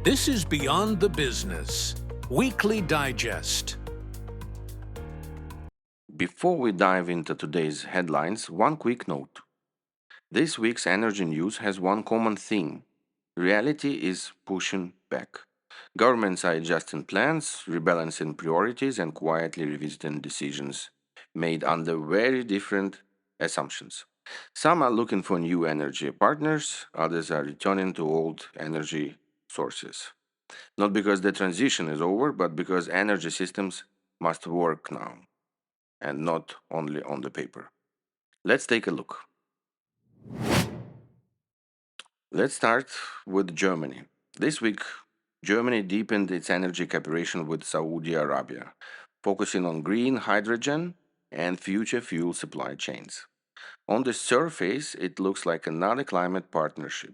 This is Beyond the Business, Weekly Digest. Before we dive into today's headlines, one quick note. This week's energy news has one common theme: reality is pushing back. Governments are adjusting plans, rebalancing priorities, and quietly revisiting decisions made under very different assumptions. Some are looking for new energy partners, others are returning to old energy sources. Not because the transition is over, but because energy systems must work now and not only on the paper. Let's take a look. Let's start with Germany. This week, Germany deepened its energy cooperation with Saudi Arabia, focusing on green hydrogen and future fuel supply chains. On the surface, it looks like another climate partnership: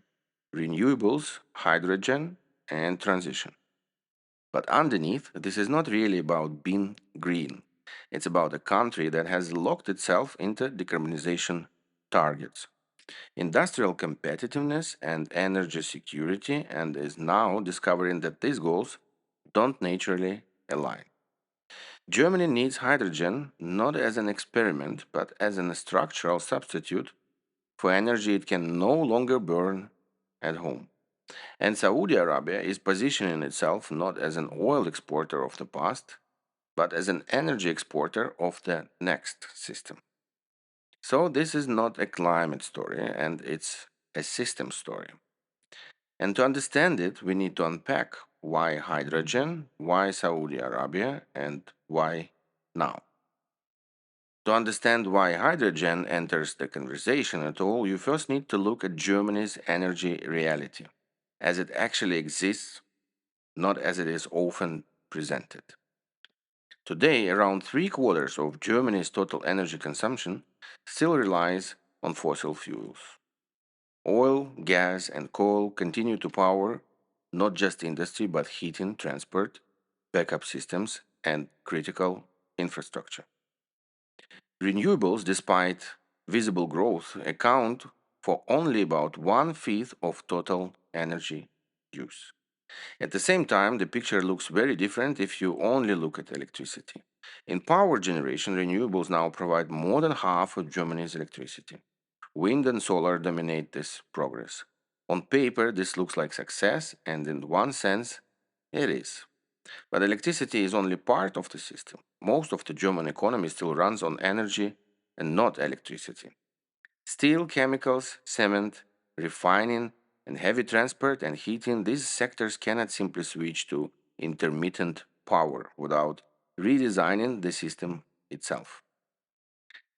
renewables, hydrogen, and transition. But underneath, this is not really about being green. It's about a country that has locked itself into decarbonization targets, industrial competitiveness, and energy security, and is now discovering that these goals don't naturally align. Germany needs hydrogen not as an experiment, but as a structural substitute for energy it can no longer burn at home. And Saudi Arabia is positioning itself not as an oil exporter of the past, but as an energy exporter of the next system. So, this is not a climate story, and it's a system story. And to understand it, we need to unpack why hydrogen, why Saudi Arabia, and why now. To understand why hydrogen enters the conversation at all, you first need to look at Germany's energy reality as it actually exists, not as it is often presented. Today, around three quarters of Germany's total energy consumption still relies on fossil fuels. Oil, gas, and coal continue to power not just industry but heating, transport, backup systems, and critical infrastructure. Renewables, despite visible growth, account for only about one fifth of total energy use. At the same time, the picture looks very different if you only look at electricity. In power generation, renewables now provide more than half of Germany's electricity. Wind and solar dominate this progress. On paper, this looks like success, and in one sense, it is. But electricity is only part of the system. Most of the German economy still runs on energy and not electricity. Steel, chemicals, cement, refining, and heavy transport and heating, these sectors cannot simply switch to intermittent power without redesigning the system itself.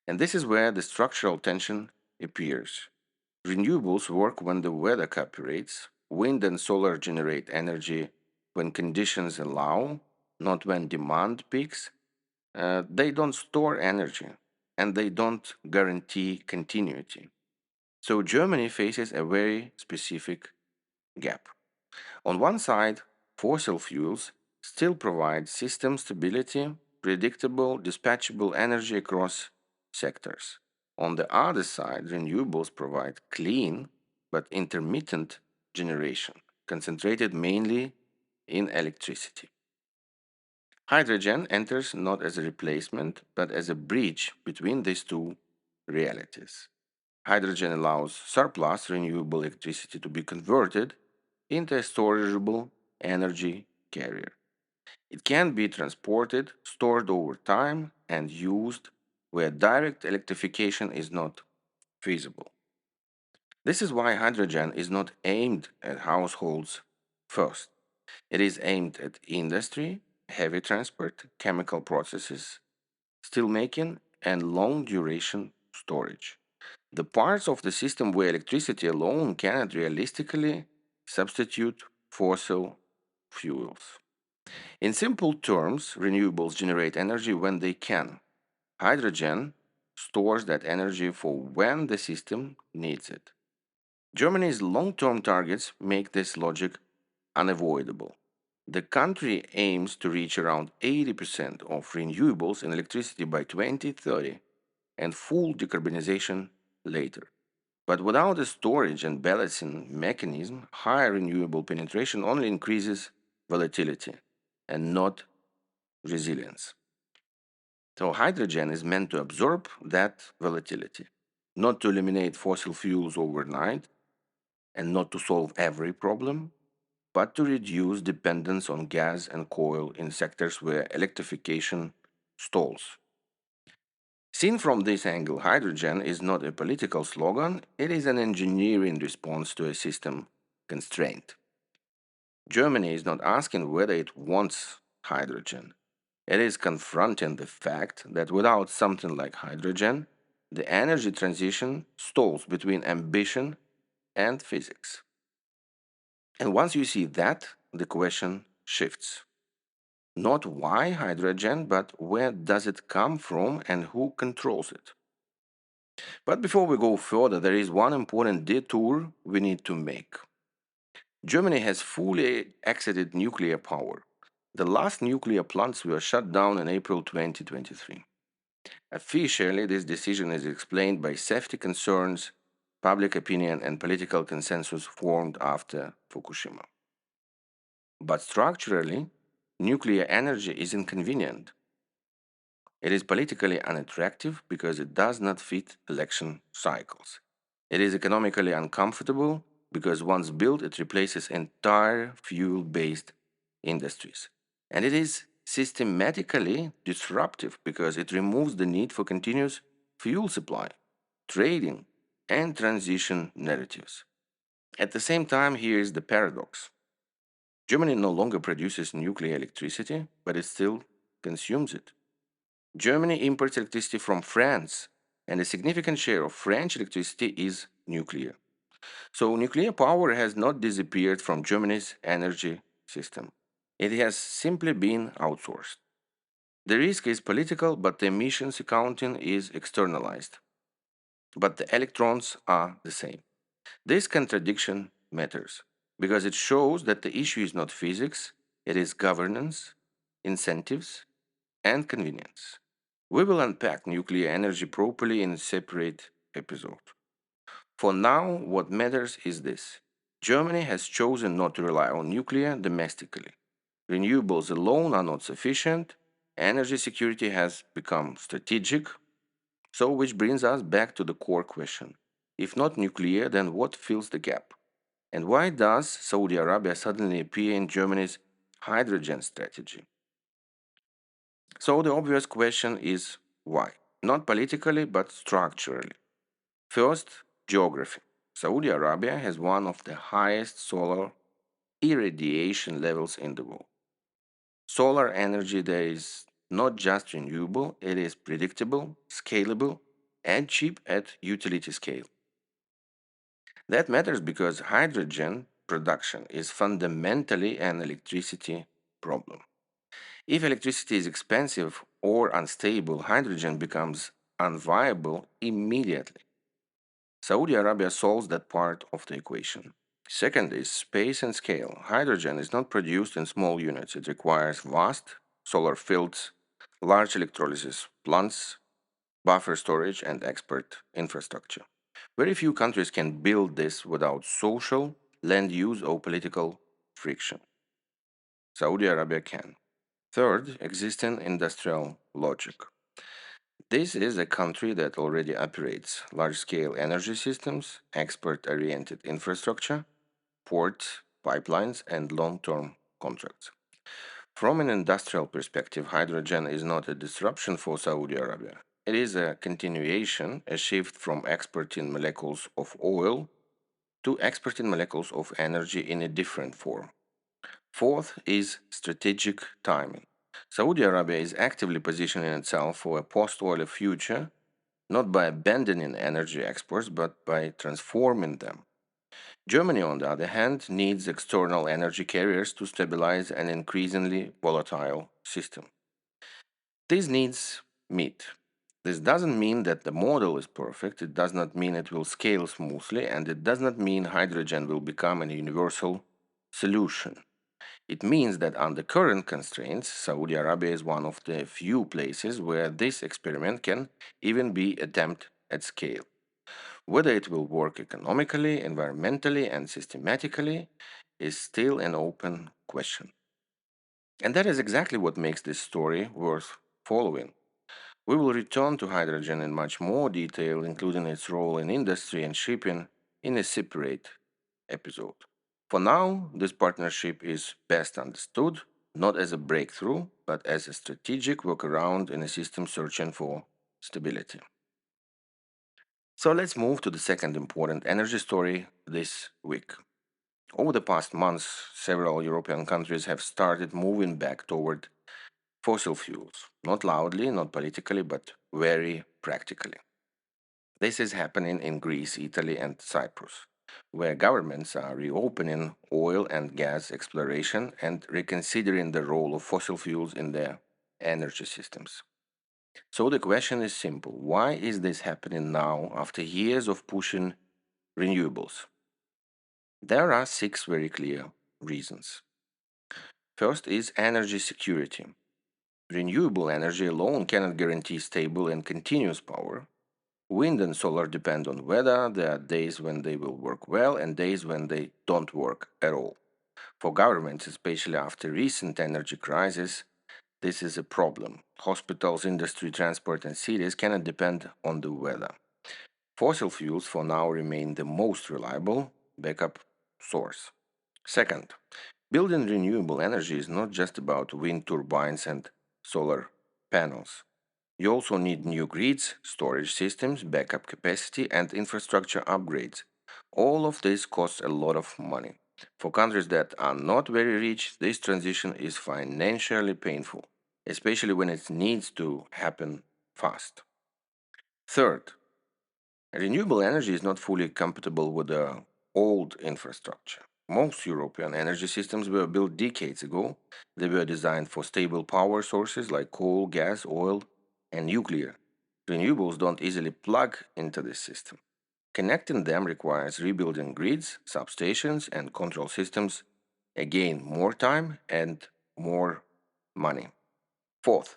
And this is where the structural tension appears. Renewables work when the weather cooperates. Wind and solar generate energy when conditions allow, not when demand peaks. They don't store energy and they don't guarantee continuity. So Germany faces a very specific gap. On one side, fossil fuels still provide system stability, predictable, dispatchable energy across sectors. On the other side, renewables provide clean but intermittent generation, concentrated mainly in electricity. Hydrogen enters not as a replacement, but as a bridge between these two realities. Hydrogen allows surplus renewable electricity to be converted into a storageable energy carrier. It can be transported, stored over time, and used where direct electrification is not feasible. This is why hydrogen is not aimed at households first. It is aimed at industry, heavy transport, chemical processes, steelmaking, and long duration storage. The parts of the system where electricity alone cannot realistically substitute fossil fuels. In simple terms, renewables generate energy when they can. Hydrogen stores that energy for when the system needs it. Germany's long term targets make this logic unavoidable. The country aims to reach around 80% of renewables and electricity by 2030 and full decarbonization later. But without a storage and balancing mechanism, higher renewable penetration only increases volatility and not resilience. So, hydrogen is meant to absorb that volatility, not to eliminate fossil fuels overnight and not to solve every problem, but to reduce dependence on gas and coal in sectors where electrification stalls. Seen from this angle, hydrogen is not a political slogan, it is an engineering response to a system constraint. Germany is not asking whether it wants hydrogen. It is confronting the fact that without something like hydrogen, the energy transition stalls between ambition and physics. And once you see that, the question shifts. Not why hydrogen, but where does it come from and who controls it? But before we go further, there is one important detour we need to make. Germany has fully exited nuclear power. The last nuclear plants were shut down in April 2023. Officially, this decision is explained by safety concerns, public opinion, and political consensus formed after Fukushima. But structurally, nuclear energy is inconvenient. It is politically unattractive because it does not fit election cycles. It is economically uncomfortable because once built, it replaces entire fuel based industries. And it is systematically disruptive because it removes the need for continuous fuel supply, trading, and transition narratives. At the same time, here is the paradox. Germany no longer produces nuclear electricity, but it still consumes it. Germany imports electricity from France, and a significant share of French electricity is nuclear. So, nuclear power has not disappeared from Germany's energy system. It has simply been outsourced. The risk is political, but the emissions accounting is externalized. But the electrons are the same. This contradiction matters because it shows that the issue is not physics, it is governance, incentives, and convenience. We will unpack nuclear energy properly in a separate episode. For now, what matters is this: Germany has chosen not to rely on nuclear domestically. Renewables alone are not sufficient. Energy security has become strategic. So, which brings us back to the core question: if not nuclear, then what fills the gap? And why does Saudi Arabia suddenly appear in Germany's hydrogen strategy? So, the obvious question is why? Not politically, but structurally. First, geography. Saudi Arabia has one of the highest solar irradiation levels in the world. Solar energy there is not just renewable, it is predictable, scalable, and cheap at utility scale. That matters because hydrogen production is fundamentally an electricity problem. If electricity is expensive or unstable, hydrogen becomes unviable immediately. Saudi Arabia solves that part of the equation. Second is space and scale. Hydrogen is not produced in small units. It requires vast solar fields, large electrolysis plants, buffer storage, and expert infrastructure. Very few countries can build this without social, land use, or political friction. Saudi Arabia can. Third, existing industrial logic. This is a country that already operates large scale energy systems, export oriented infrastructure, ports, pipelines, and long term contracts. From an industrial perspective, hydrogen is not a disruption for Saudi Arabia. It is a continuation, a shift from exporting molecules of oil to exporting molecules of energy in a different form. Fourth is strategic timing. Saudi Arabia is actively positioning itself for a post oil future, not by abandoning energy exports, but by transforming them. Germany, on the other hand, needs external energy carriers to stabilize an increasingly volatile system. These needs meet. This doesn't mean that the model is perfect, it does not mean it will scale smoothly, and it does not mean hydrogen will become a universal solution. It means that under current constraints, Saudi Arabia is one of the few places where this experiment can even be attempted at scale. Whether it will work economically, environmentally, and systematically is still an open question. And that is exactly what makes this story worth following. We will return to hydrogen in much more detail, including its role in industry and shipping, in a separate episode. For now, this partnership is best understood not as a breakthrough, but as a strategic workaround in a system searching for stability. So let's move to the second important energy story this week. Over the past months, several European countries have started moving back toward fossil fuels, not loudly, not politically, but very practically. This is happening in Greece, Italy, and Cyprus, where governments are reopening oil and gas exploration and reconsidering the role of fossil fuels in their energy systems. So the question is simple: why is this happening now after years of pushing renewables? There are six very clear reasons. First is energy security. Renewable energy alone cannot guarantee stable and continuous power. Wind and solar depend on weather. There are days when they will work well and days when they don't work at all. For governments, especially after recent energy crisis, this is a problem. Hospitals, industry, transport, and cities cannot depend on the weather. Fossil fuels for now remain the most reliable backup source. Second, building renewable energy is not just about wind turbines and solar panels. You also need new grids, storage systems, backup capacity, and infrastructure upgrades. All of this costs a lot of money. For countries that are not very rich, this transition is financially painful, especially when it needs to happen fast. Third, renewable energy is not fully compatible with the old infrastructure. Most European energy systems were built decades ago. They were designed for stable power sources like coal, gas, oil, and nuclear. Renewables don't easily plug into this system. Connecting them requires rebuilding grids, substations, and control systems. Again, more time and more money. Fourth,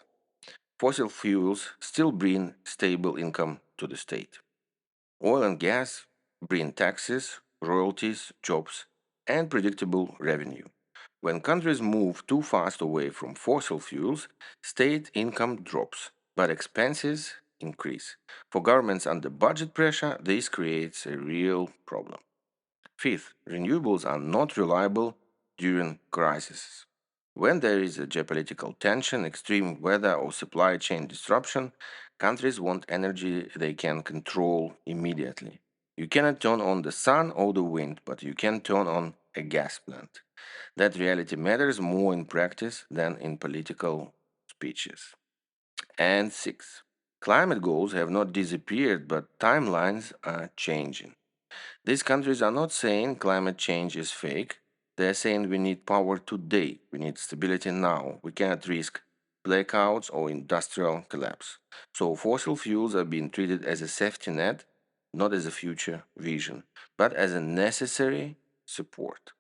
fossil fuels still bring stable income to the state. Oil and gas bring taxes, royalties, jobs, and predictable revenue. When countries move too fast away from fossil fuels, state income drops, but expenses increase. For governments under budget pressure, this creates a real problem. Fifth, renewables are not reliable during crises. When there is a geopolitical tension, extreme weather, or supply chain disruption, countries want energy they can control immediately. You cannot turn on the sun or the wind, but you can turn on a gas plant. That reality matters more in practice than in political speeches. And six, climate goals have not disappeared, but timelines are changing. These countries are not saying climate change is fake. They are saying we need power today. We need stability now. We cannot risk blackouts or industrial collapse. So fossil fuels are being treated as a safety net, not as a future vision, but as a necessary support.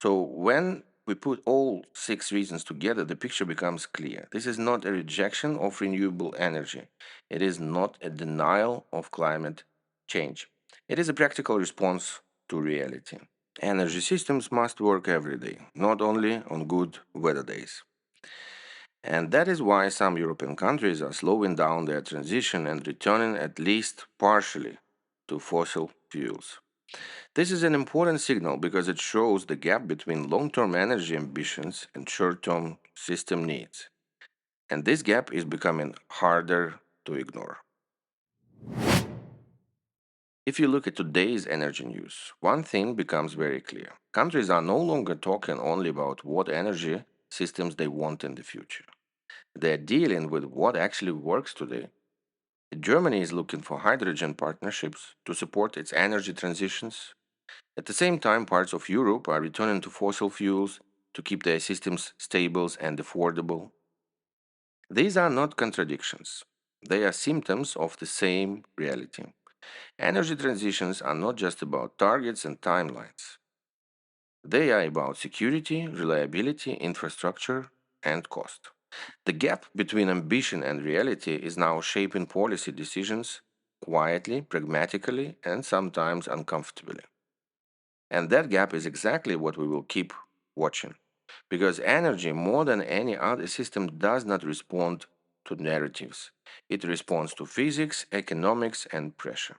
So when we put all six reasons together, the picture becomes clear. This is not a rejection of renewable energy. It is not a denial of climate change. It is a practical response to reality. Energy systems must work every day, not only on good weather days. And that is why some European countries are slowing down their transition and returning at least partially to fossil fuels. This is an important signal because it shows the gap between long term energy ambitions and short term system needs. And this gap is becoming harder to ignore. If you look at today's energy news, one thing becomes very clear. Countries are no longer talking only about what energy systems they want in the future. They're dealing with what actually works today. Germany is looking for hydrogen partnerships to support its energy transitions. At the same time, parts of Europe are returning to fossil fuels to keep their systems stable and affordable. These are not contradictions, they are symptoms of the same reality. Energy transitions are not just about targets and timelines, they are about security, reliability, infrastructure, and cost. The gap between ambition and reality is now shaping policy decisions quietly, pragmatically, and sometimes uncomfortably. And that gap is exactly what we will keep watching. Because energy, more than any other system, does not respond to narratives. It responds to physics, economics, and pressure.